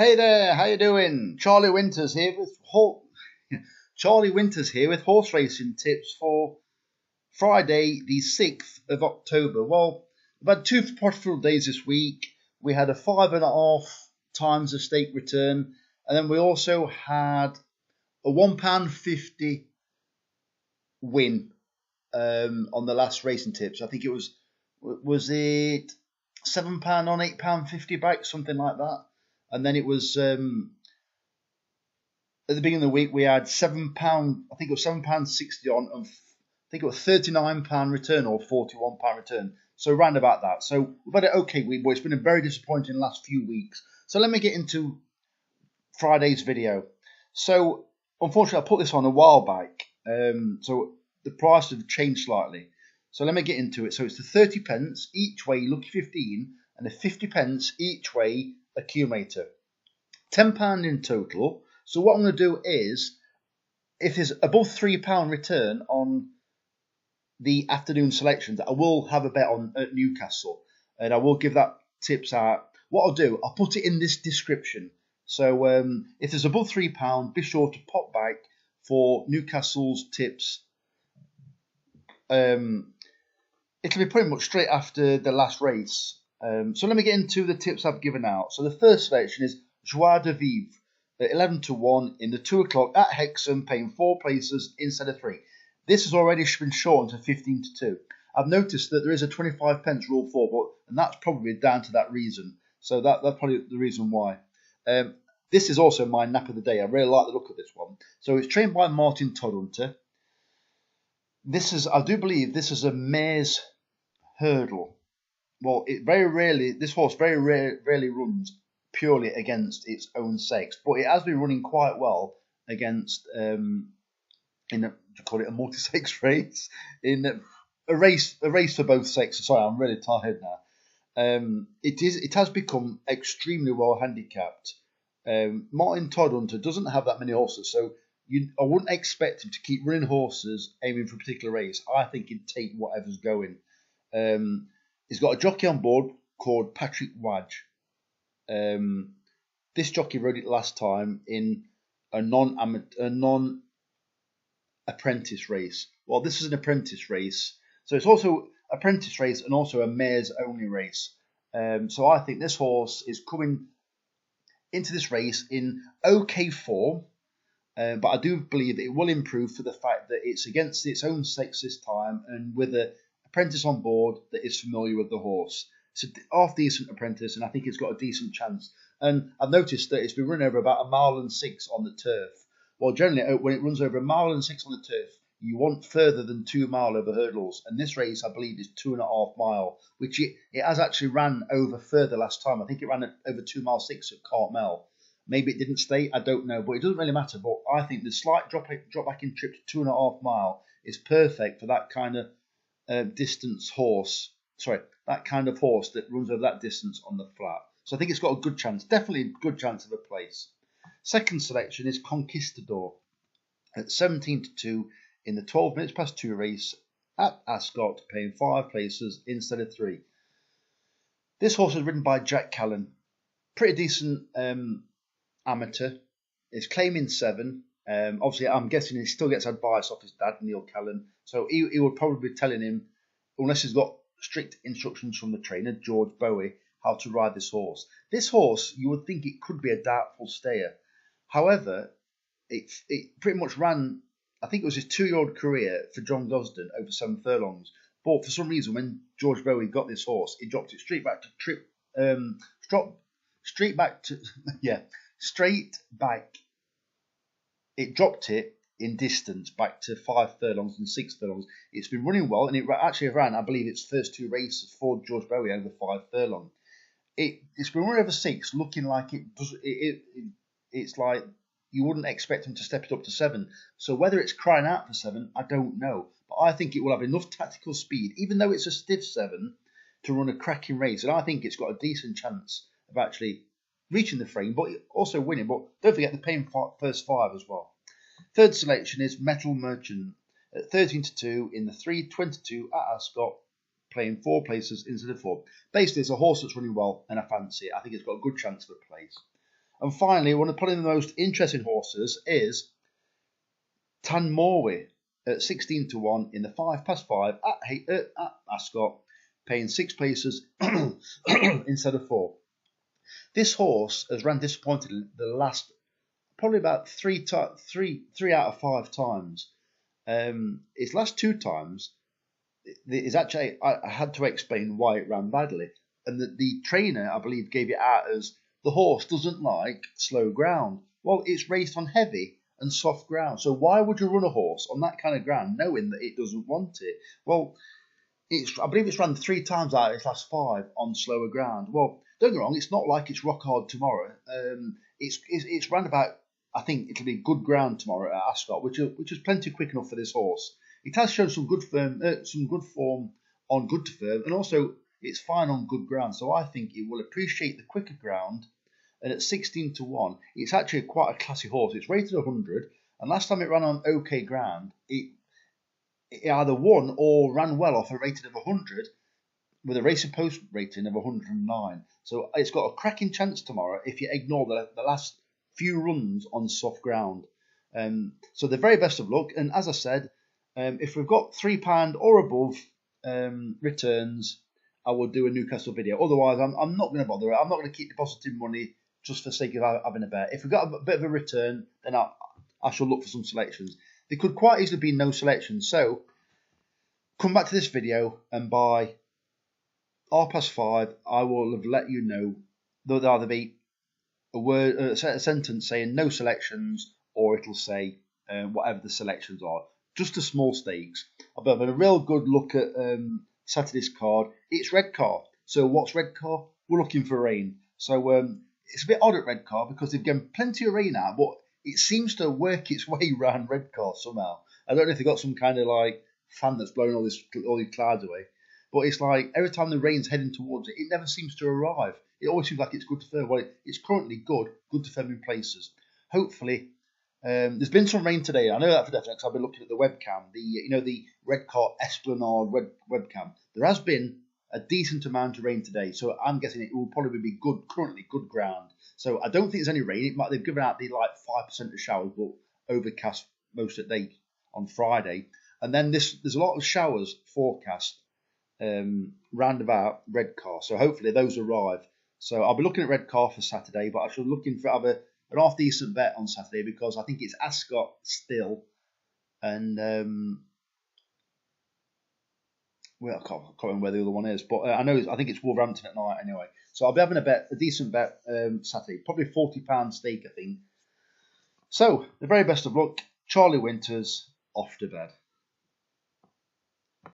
Hey there, how you doing? Charlie Winters here with horse racing tips for Friday, the 6th of October. Well, we've had two profitable days this week. We had a 5.5 times the stake return, and then we also had a £1.50 win on the last racing tips. I think it was it £7 on £8.50 back, something like that. And then it was at the beginning of the week we had £7. I think it was £7.60 on, and I think it was £39 return or £41 return. So round about that. So we've had an okay week, but it's been a very disappointing last few weeks. So let me get into Friday's video. So unfortunately, I put this on a while back. So the price has changed slightly. So let me get into it. So it's the 30p each way Lucky 15 and the 50p each way accumulator. £10 in total. So what I'm going to do is, if there's above £3 return on the afternoon selections, I will have a bet on at Newcastle, and I will give that tips out. What I'll do, I'll put it in this description. So if there's above £3, be sure to pop back for Newcastle's tips. It'll be pretty much straight after the last race. So let me get into the tips I've given out. So the first selection is Joie de Vivre at 11-1 in the 2 o'clock at Hexham, paying 4 places instead of 3. This has already been shortened to 15-2. I've noticed that there is a 25p rule 4, and that's probably down to that reason. So that's probably the reason why. This is also my nap of the day. I really like the look of this one. So it's trained by Martin Toddhunter. I do believe this is a mare's hurdle. Well, this horse very rarely runs purely against its own sex, but it has been running quite well against call it a multi-sex race, in a race for both sexes. Sorry, I'm really tired now. It has become extremely well handicapped. Martin Toddhunter doesn't have that many horses, so I wouldn't expect him to keep running horses aiming for a particular race. I think he'd take whatever's going. He's got a jockey on board called Patrick Wadge. This jockey rode it last time in a non-apprentice race. Well, this is an apprentice race, so it's also apprentice race and also a mares only race. So I think this horse is coming into this race in okay form, but I do believe that it will improve for the fact that it's against its own sex this time and with an apprentice on board that is familiar with the horse. It's a half-decent apprentice, and I think it's got a decent chance. And I've noticed that it's been running over about 1.6 miles on the turf. Well, generally, when it runs over 1.6 miles on the turf, you want further than 2 mile over hurdles. And this race, I believe, is 2.5 mile, which it has actually ran over further last time. I think it ran over 2.6 miles at Cartmel. Maybe it didn't stay, I don't know, but it doesn't really matter. But I think the slight drop back in trip to 2.5 mile is perfect for that kind of distance horse. Sorry, that kind of horse that runs over that distance on the flat. So I think it's got a good chance, definitely a good chance of a place. Second selection is Conquistador at 17-2 in the 12 minutes past 2 race at Ascot, paying 5 places instead of 3. This horse is ridden by Jack Callan, pretty decent amateur. It's claiming 7. Obviously, I'm guessing he still gets advice off his dad, Neil Callan. So he would probably be telling him, unless he's got strict instructions from the trainer, George Bowie, how to ride this horse. This horse, you would think it could be a doubtful stayer. However, it pretty much ran, I think it was his 2-year-old career for John Gosden over 7 furlongs. But for some reason, when George Bowie got this horse, he dropped it straight back. It dropped it in distance back to 5 furlongs and 6 furlongs. It's been running well, and it actually ran, I believe, its first 2 races for George Bowie over 5 furlong. It's been running over 6, looking like it does. It's like you wouldn't expect him to step it up to 7. So whether it's crying out for 7, I don't know. But I think it will have enough tactical speed, even though it's a stiff 7, to run a cracking race. And I think it's got a decent chance of actually reaching the frame, but also winning. But don't forget the paying first 5 as well. Third selection is Metal Merchant at 13-2 in the 3:22 at Ascot, playing 4 places instead of 4. Basically, it's a horse that's running well, and I fancy it. I think it's got a good chance of a place. And finally, one of probably the most interesting horses is Tanmorwy at 16 to 1 in the 5 past 5 at Ascot, paying 6 places instead of 4. This horse has ran disappointed the last probably about three out of 5 times. Its last 2 times is actually I had to explain why it ran badly, and the trainer I believe gave it out as the horse doesn't like slow ground. Well, it's raced on heavy and soft ground, so why would you run a horse on that kind of ground knowing that it doesn't want it? Well, I believe it's run 3 times out of its last 5 on slower ground. Well, don't get me wrong, it's not like it's rock hard tomorrow. It's run about, I think it'll be good ground tomorrow at Ascot, which is plenty quick enough for this horse. It has shown some good form on good to firm, and also it's fine on good ground. So I think it will appreciate the quicker ground. And at 16 to 1, it's actually quite a classy horse. It's rated 100, and last time it ran on OK ground, it either won or ran well off a rating of 100 with a Racing Post rating of 109. So it's got a cracking chance tomorrow if you ignore the last few runs on soft ground. So the very best of luck. And as I said, if we've got £3 or above returns, I will do a Newcastle video. Otherwise, I'm not going to bother. I'm not going to keep depositing money just for the sake of having a bet. If we've got a bit of a return, then I shall look for some selections. There could quite easily be no selections. So come back to this video, and by 5:30, I will have let you know there'll either be a sentence saying no selections, or it'll say whatever the selections are. Just a small stakes. I've had a real good look at Saturday's card. It's Redcar. So what's Redcar? We're looking for rain. So it's a bit odd at Redcar because they've given plenty of rain out, but it seems to work its way around Redcar somehow. I don't know if they've got some kind of like fan that's blowing all these clouds away. But it's like every time the rain's heading towards it, it never seems to arrive. It always seems like it's good to firm. Well, it's currently good to firm in places. Hopefully, there's been some rain today. I know that for definite because I've been looking at the webcam, the Redcar Esplanade webcam. There has been a decent amount of rain today, so I'm guessing it will probably be currently good ground. So I don't think there's any rain. They've given out the like 5% of showers, but overcast most of the day on Friday. And then there's a lot of showers forecast round about Redcar. So hopefully those arrive. So I'll be looking at Redcar for Saturday, but I should be looking for an half decent bet on Saturday because I think it's Ascot still, and well, I can't remember where the other one is, but I think it's Wolverhampton at night anyway. So I'll be having a decent bet Saturday, probably £40 stake, I think. So the very best of luck, Charlie Winters, off to bed.